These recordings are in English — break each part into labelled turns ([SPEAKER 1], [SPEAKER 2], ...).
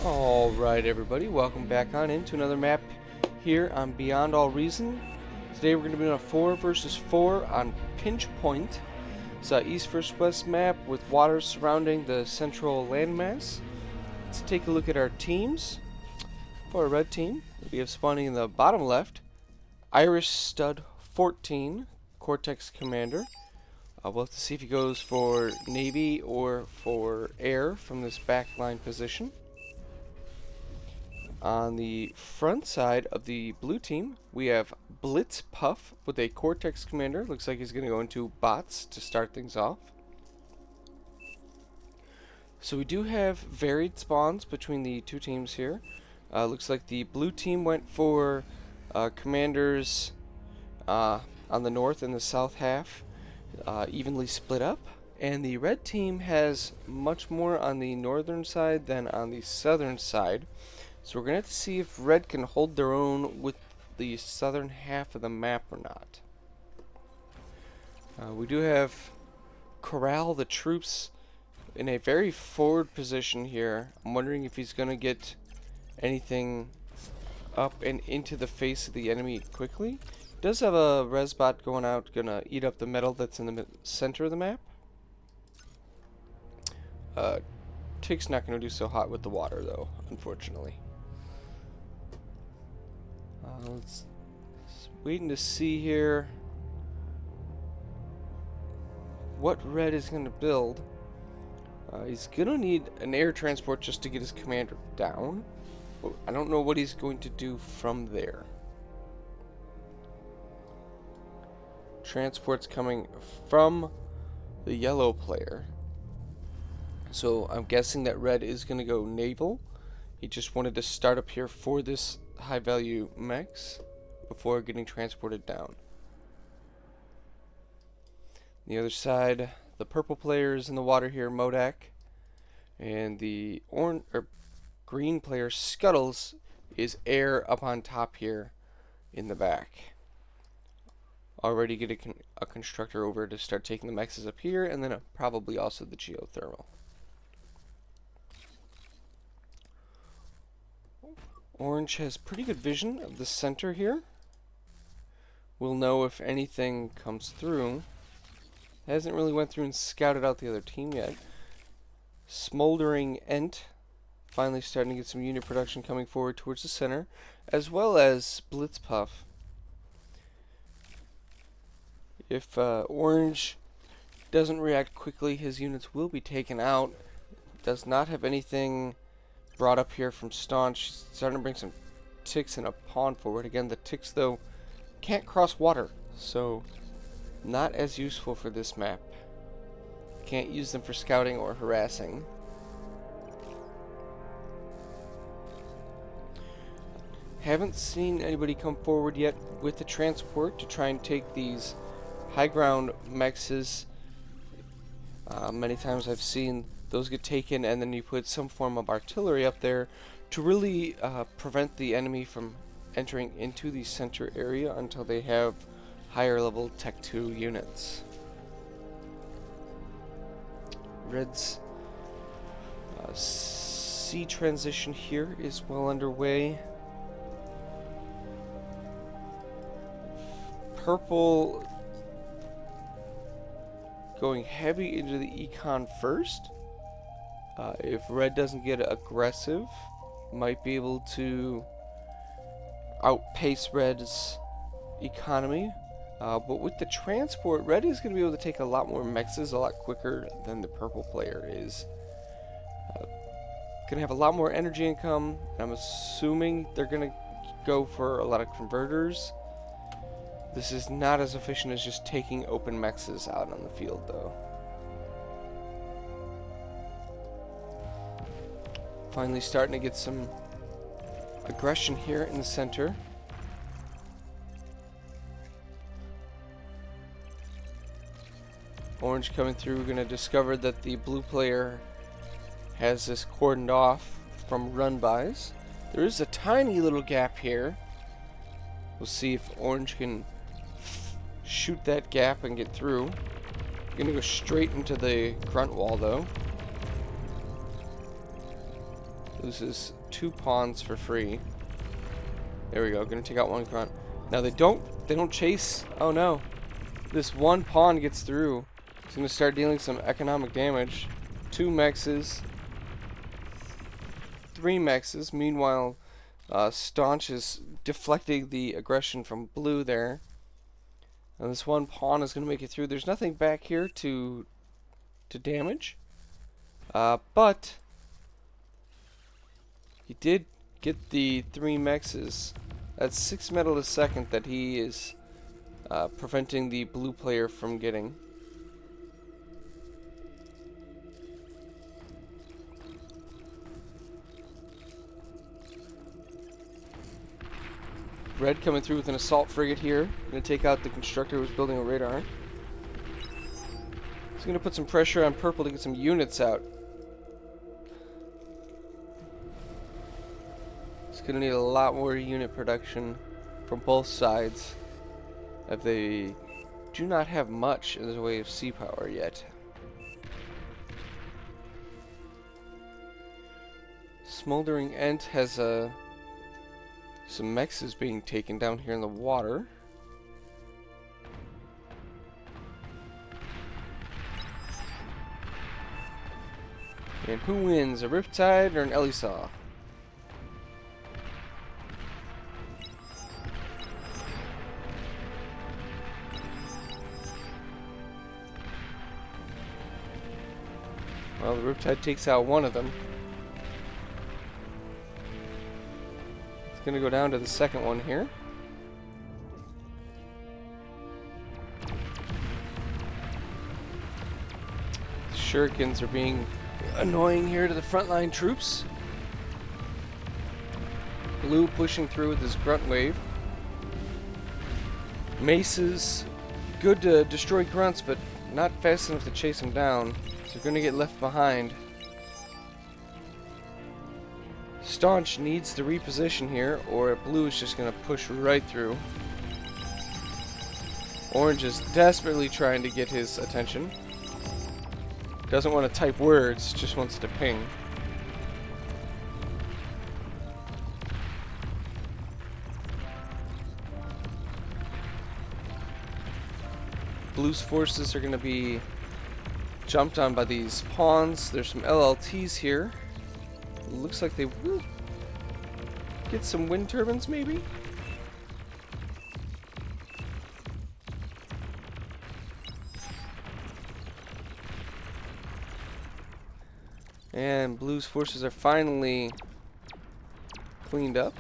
[SPEAKER 1] Alright everybody, welcome back on into another map here on Beyond All Reason. Today we're going to be doing a 4 versus 4 on Pinch Point. It's an east versus west map with water surrounding the central landmass. Let's take a look at our teams. For a red team, we have spawning in the bottom left, Irish Stud 14, Cortex Commander. We'll have to see if he goes for Navy or for Air from this backline position. On the front side of the blue team, we have Blitz Puff with a Cortex Commander. Looks like he's going to go into bots to start things off. So we do have varied spawns between the two teams here. Looks like the blue team went for commanders on the north and the south half, evenly split up. And the red team has much more on the northern side than on the southern side. So we're going to have to see if red can hold their own with the southern half of the map or not. We do have corral the troops in a very forward position here. I'm wondering if he's going to get anything up and into the face of the enemy quickly. He does have a res bot going out, going to eat up the metal that's in the center of the map. Tick's not going to do so hot with the water though, unfortunately. Let's waiting to see here what red is going to build. He's going to need an air transport just to get his commander down. I don't know what he's going to do from there. Transport's coming from the yellow player. So I'm guessing that red is going to go naval. He just wanted to start up here for this high value mechs before getting transported down. The other side, the purple player is in the water here, Modak, and the green player, Scuttles, is air up on top here in the back. Already get a constructor over to start taking the mechs up here, and then probably also the geothermal. Orange has pretty good vision of the center here. We'll know if anything comes through. Hasn't really went through and scouted out the other team yet. Smoldering Ent finally starting to get some unit production coming forward towards the center, as well as Blitzpuff. If Orange doesn't react quickly, his units will be taken out. Does not have anything brought up here from Staunch. Starting to bring some ticks and a pawn forward. Again, the ticks though can't cross water, so not as useful for this map. Can't use them for scouting or harassing. Haven't seen anybody come forward yet with the transport to try and take these high ground mexes. Many times I've seen those get taken and then you put some form of artillery up there to really prevent the enemy from entering into the center area until they have higher level Tech 2 units. Red's sea transition here is well underway. Purple going heavy into the econ first. If red doesn't get aggressive, might be able to outpace red's economy. But with the transport, red is going to be able to take a lot more mexes a lot quicker than the purple player is. Going to have a lot more energy income. I'm assuming they're going to go for a lot of converters. This is not as efficient as just taking open mexes out on the field though. Finally starting to get some aggression here in the center. Orange coming through, we're going to discover that the blue player has this cordoned off from run-bys. There is a tiny little gap here. We'll see if Orange can shoot that gap and get through. Going to go straight into the grunt wall though. Loses 2 pawns for free. There we go. Gonna take out 1 grunt. Now they don't chase. Oh no. This 1 pawn gets through. It's gonna start dealing some economic damage. 2 mexes. 3 mexes. Meanwhile, Staunch is deflecting the aggression from blue there. And this 1 pawn is gonna make it through. There's nothing back here to damage. But he did get the 3 mexes. That's 6 metal a second that he is preventing the blue player from getting. Red coming through with an assault frigate here. Gonna take out the constructor who's building a radar. He's gonna put some pressure on purple to get some units out. It's gonna need a lot more unit production from both sides, if they do not have much in the way of sea power yet. Smoldering Ent has some mexes being taken down here in the water. And who wins, a Riptide or an Elisaw? Well, the Riptide takes out 1 of them. It's gonna go down to the second one here. The Shurikens are being annoying here to the frontline troops. Blue pushing through with his grunt wave. Maces, good to destroy grunts, but not fast enough to chase them down. So they're gonna get left behind. Staunch needs to reposition here, or blue is just gonna push right through. Orange is desperately trying to get his attention. Doesn't want to type words, just wants to ping. Blue's forces are going to be jumped on by these pawns. There's some LLTs here. It looks like they will get some wind turbines, maybe? And Blue's forces are finally cleaned up.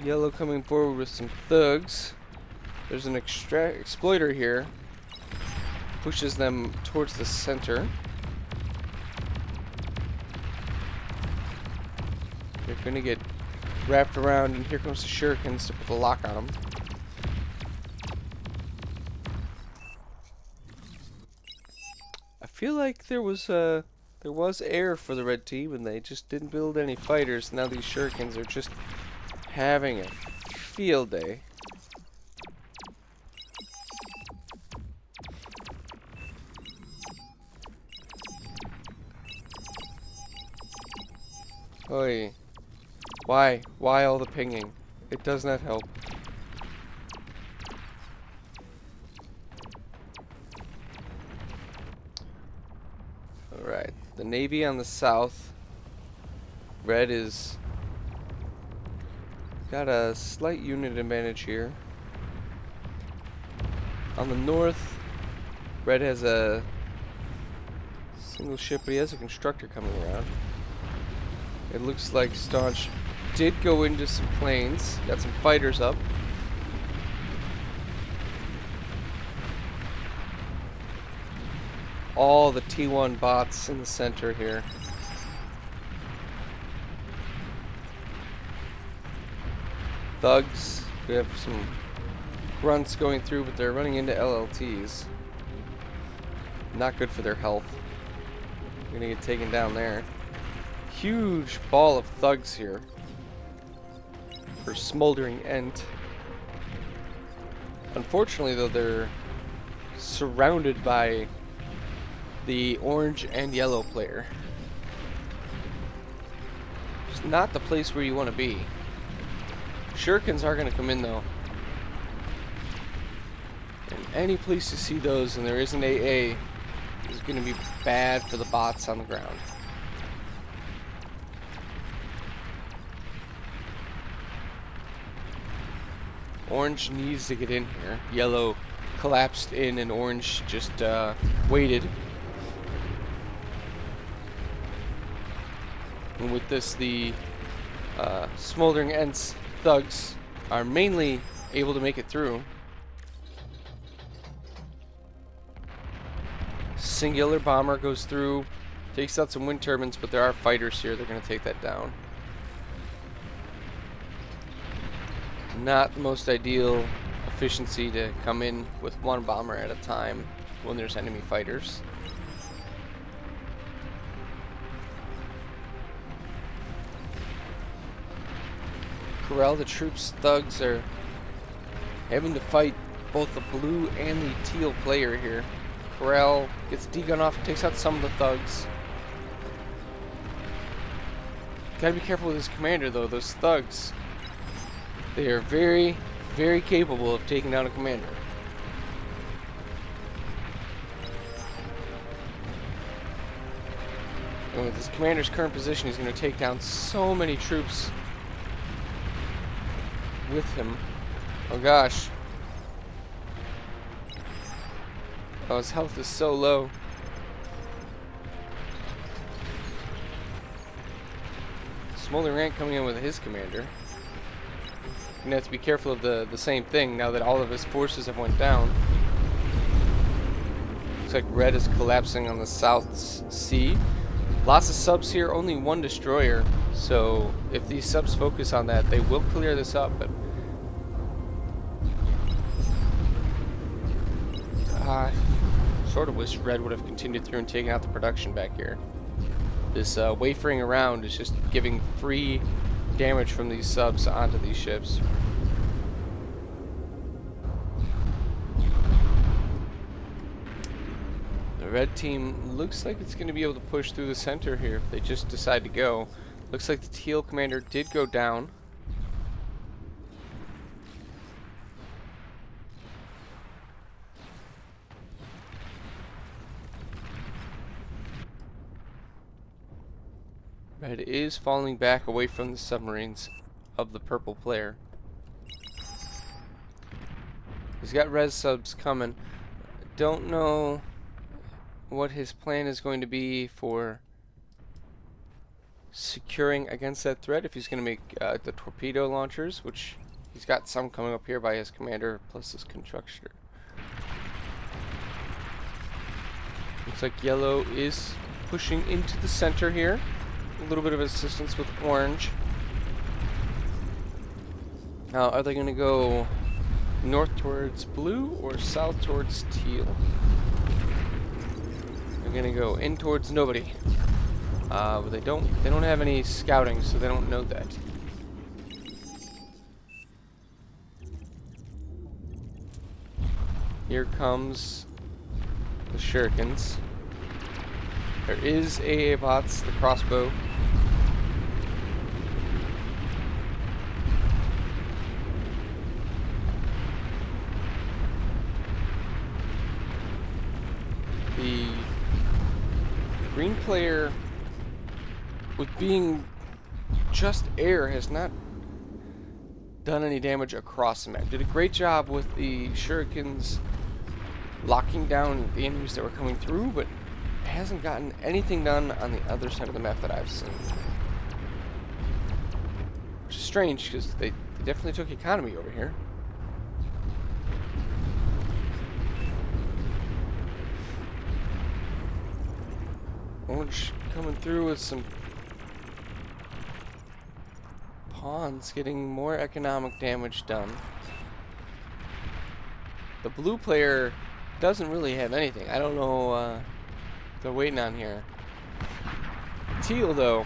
[SPEAKER 1] Yellow coming forward with some thugs. There's an exploiter here. Pushes them towards the center. They're gonna get wrapped around, and here comes the Shurikens to put the lock on them. I feel like there was air for the red team, and they just didn't build any fighters. Now these Shurikens are just having a field day. Oi. Why? Why all the pinging? It does not help. Alright. The Navy on the south. Red is got a slight unit advantage here. On the north, Red has a single ship, but he has a constructor coming around. It looks like Staunch did go into some planes. Got some fighters up. All the T1 bots in the center here. Thugs. We have some grunts going through, but they're running into LLTs. Not good for their health. They're gonna get taken down there. Huge ball of thugs here for Smoldering Ent. Unfortunately, though, they're surrounded by the orange and yellow player. It's not the place where you want to be. Shurikens are going to come in though. And any place you see those and there isn't AA is going to be bad for the bots on the ground. Orange needs to get in here. Yellow collapsed in and orange just waited. And with this, the Smoldering Ents thugs are mainly able to make it through. Singular bomber goes through, takes out some wind turbines, but there are fighters here. They're going to take that down. Not the most ideal efficiency to come in with one bomber at a time when there's enemy fighters. Corral, the troops thugs are having to fight both the blue and the teal player here. Corral gets D-gun off, takes out some of the thugs. Gotta be careful with his commander though, those thugs. They are very, very capable of taking down a commander. And with his commander's current position, he's going to take down so many troops with him. Oh gosh. Oh, his health is so low. Smoldering Ant coming in with his commander. Gonna have to be careful of the same thing now that all of his forces have went down. Looks like red is collapsing on the South Sea. Lots of subs here, only one destroyer. So if these subs focus on that, they will clear this up. But sort of wish red would have continued through and taken out the production back here. This wafering around is just giving free damage from these subs onto these ships. The red team looks like it's going to be able to push through the center here if they just decide to go. Looks like the teal commander did go down. Red is falling back away from the submarines of the purple player. He's got res subs coming. Don't know what his plan is going to be for securing against that threat. If he's going to make the torpedo launchers, which he's got some coming up here by his commander plus his constructor. Looks like yellow is pushing into the center here. A little bit of assistance with orange. Now, are they going to go north towards blue or south towards teal? They're going to go in towards nobody. But they don't have any scouting, so they don't know that. Here comes the Shurikens. There is AA bots, the crossbow. The green player, with being just air, has not done any damage across the map. Did a great job with the Shurikens locking down the enemies that were coming through, but hasn't gotten anything done on the other side of the map that I've seen. Which is strange, because they definitely took economy over here. Orange coming through with some pawns, getting more economic damage done. The blue player doesn't really have anything. I don't know they're waiting on here. Teal, though,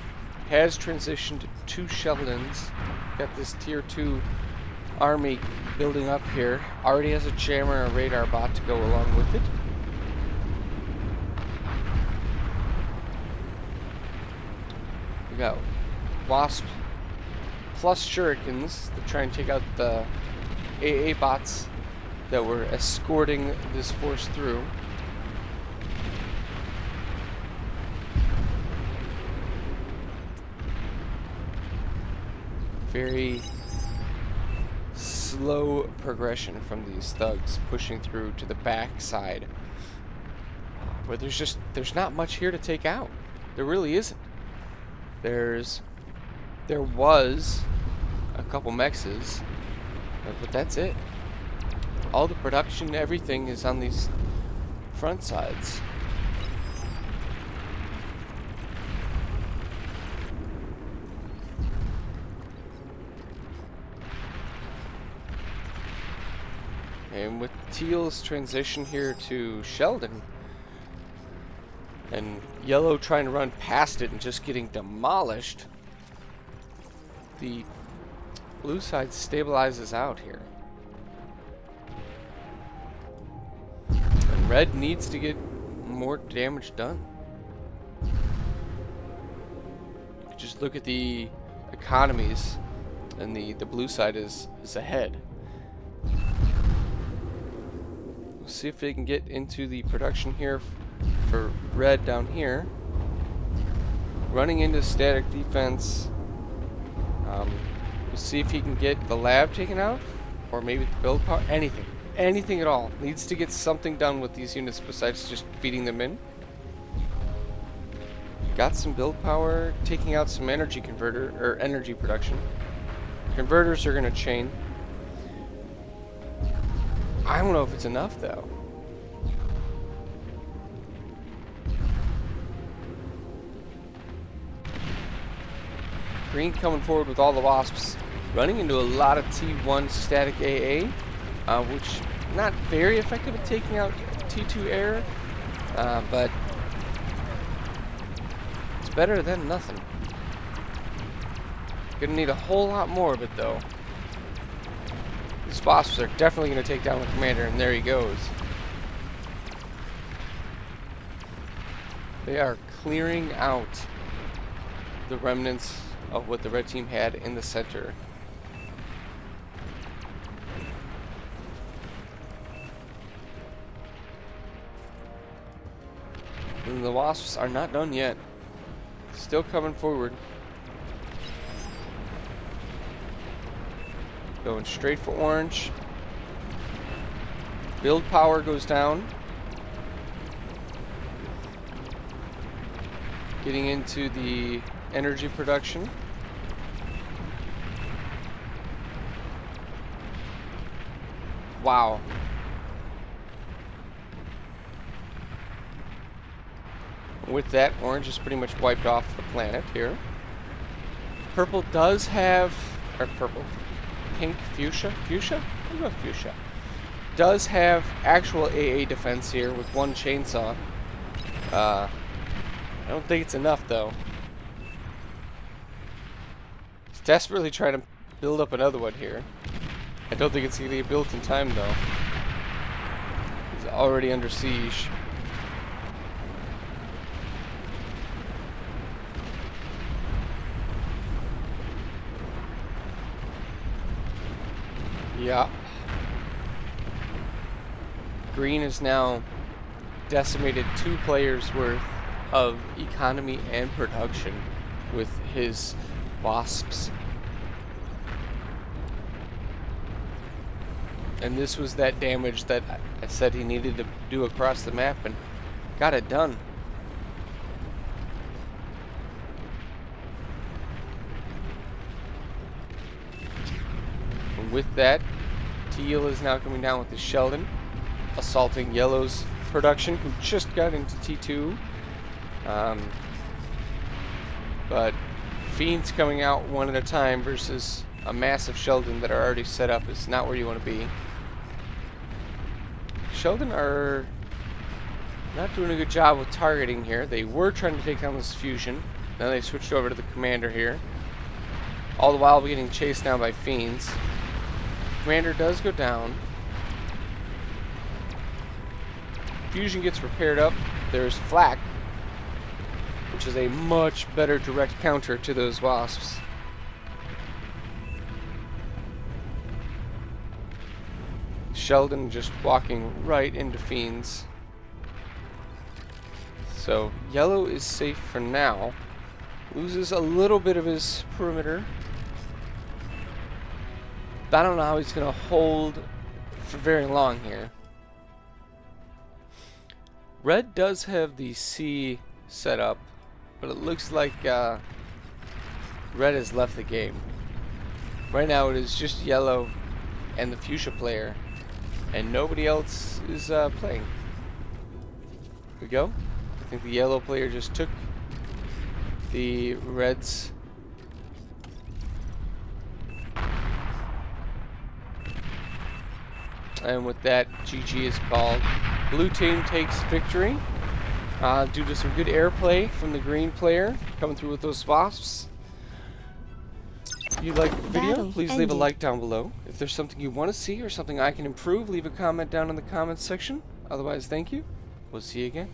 [SPEAKER 1] has transitioned to Sheldons. Got this tier 2 army building up here. Already has a jammer and a radar bot to go along with it. got wasps plus shurikens to try and take out the AA bots that were escorting this force through. Very slow progression from these thugs pushing through to the back side, where there's not much here to take out. There really isn't. There was a couple mexes, but that's it. All the production, everything is on these front sides. And with Teal's transition here to Sheldon, and Yellow trying to run past it and just getting demolished, the blue side stabilizes out here. And red needs to get more damage done. You can just look at the economies, and the blue side is ahead. We'll see if they can get into the production here for red down here. Running into static defense. We'll see if he can get the lab taken out, or maybe the build power. Anything at all. Needs to get something done with these units besides just feeding them in. Got some build power, taking out some energy converter, or energy production. Converters are going to chain. I don't know if it's enough, though. Green coming forward with all the wasps, running into a lot of T1 static AA, which not very effective at taking out T2 air, but it's better than nothing. Gonna need a whole lot more of it, though. These wasps are definitely going to take down the commander, and there he goes. They are clearing out the remnants of what the red team had in the center. And the wasps are not done yet. Still coming forward. Going straight for orange. Build power goes down. Getting into the energy production. Wow. With that, orange is pretty much wiped off the planet here. Purple does have, or purple, pink, fuchsia, I'll go with fuchsia, does have actual AA defense here with one chainsaw. I don't think it's enough, though. He's desperately trying to build up another one here. I don't think it's going to get built in time, though. He's already under siege. Yeah. Green is now decimated 2 players worth of economy and production with his wasps. And this was that damage that I said he needed to do across the map, and got it done. And with that, Teal is now coming down with the Sheldon, assaulting Yellow's production, who just got into T2. But Fiends coming out one at a time versus a massive Sheldon that are already set up is not where you want to be. Sheldon are not doing a good job with targeting here. They were trying to take down this fusion. Now they switched over to the commander here. All the while getting chased down by Fiends. Commander does go down. Fusion gets repaired up. There's Flak, which which is a much better direct counter to those wasps. Sheldon just walking right into fiends. So yellow is safe for now. Loses a little bit of his perimeter. But I don't know how he's going to hold for very long here. Red does have the C set up, but it looks like Red has left the game. Right now it is just yellow and the fuchsia player, and nobody else is playing. Here we go. I think the yellow player just took the Reds. And with that, GG is called. Blue team takes victory due to some good airplay from the green player coming through with those wasps. If you liked the video, please leave a like down below. If there's something you want to see or something I can improve, leave a comment down in the comments section. Otherwise, thank you. We'll see you again.